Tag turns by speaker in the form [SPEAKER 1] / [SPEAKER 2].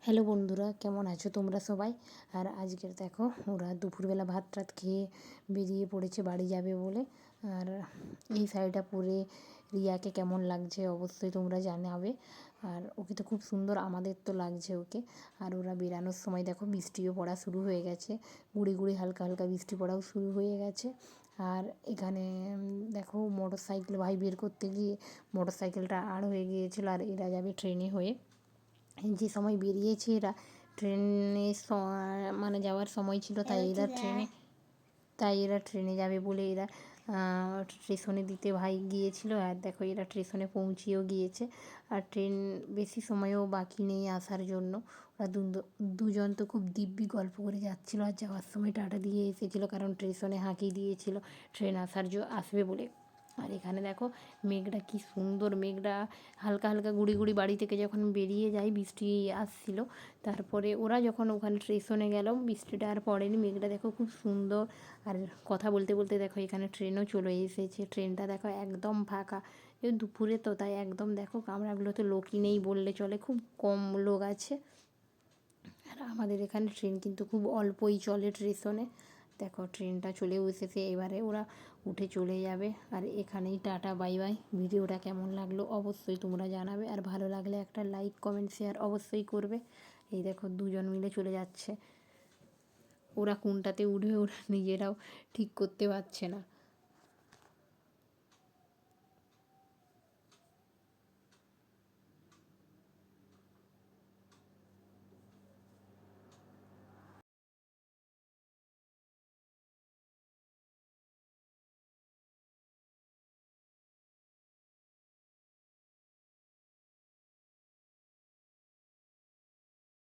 [SPEAKER 1] Hello বন্ধুরা, কেমন আছো তোমরা সবাই? আর আজকের দেখো ওরা দুপুরবেলা ভাত টাত খেয়ে বেরিয়ে পড়েছে বাড়ি যাবে বলে। আর এই শাড়িটা পরে রিয়াকে কেমন লাগছে অবশ্যই তোমরা জানাবে। আর ওকে তো খুব সুন্দর, আমাদের তো লাগছে ওকে। আর ওরা বেরানোর সময় দেখো বৃষ্টিও পড়া শুরু হয়ে গেছে, গুঁড়ি গুঁড়ি হালকা হালকা বৃষ্টি পড়াও শুরু হয়ে গেছে। আর এখানে দেখো মোটর সাইকেল ভাই বের করতে গিয়ে মোটর সাইকেলটা আড় হয়ে গিয়েছিলো। আর এরা যাবে ট্রেনে হয়ে। যে সময় বেরিয়েছে এরা ট্রেনে মানে যাওয়ার সময় ছিল, তাই এরা ট্রেনে যাবে বলে এরা স্টেশনে দিতে ভাই গিয়েছিলো। আর দেখো এরা স্টেশনে পৌঁছেও গিয়েছে। আর ট্রেন বেশি সময়ও বাকি নেই আসার জন্য। ওরা দুজন তো খুব দিব্যি গল্প করে যাচ্ছিলো, আর যাওয়ার সময় টাটা দিয়ে এসেছিলো, কারণ স্টেশনে হাঁকি দিয়েছিলো ট্রেন আসবে বলে। আর এখানে দেখো মেঘটা কি সুন্দর, মেঘটা হালকা হালকা গুঁড়ি গুঁড়ি বাড়ি থেকে যখন বেরিয়ে যায় বৃষ্টি আসছিল। তারপরে ওরা যখন ওখানে স্টেশনে গেল বৃষ্টিটা আর পড়েনি, মেঘটা দেখো খুব সুন্দর। আর কথা বলতে বলতে দেখো এখানে ট্রেনও চলে এসেছে, ট্রেনটা দেখো একদম ফাঁকা। দুপুরে তো তাই একদম দেখো কামরাগুলোতে লোকই নেই বললে চলে, খুব কম লোক আছে। আর আমাদের এখানে ট্রেন কিন্তু খুব অল্পই চলে স্টেশনে। দেখো ট্রেনটা চলেও এসেছে, এবারে ওরা উঠে চলে যাবে। আর এখানেই টাটা বাই বাই। ভিডিওটা কেমন লাগলো অবশ্যই তোমরা জানাবে, আর ভালো লাগলে একটা লাইক কমেন্ট শেয়ার অবশ্যই করবে। এই দেখো দুজন মিলে চলে যাচ্ছে, ওরা কোনটাতে উঠবে ওরা নিজেরাও ঠিক করতে পারছে না।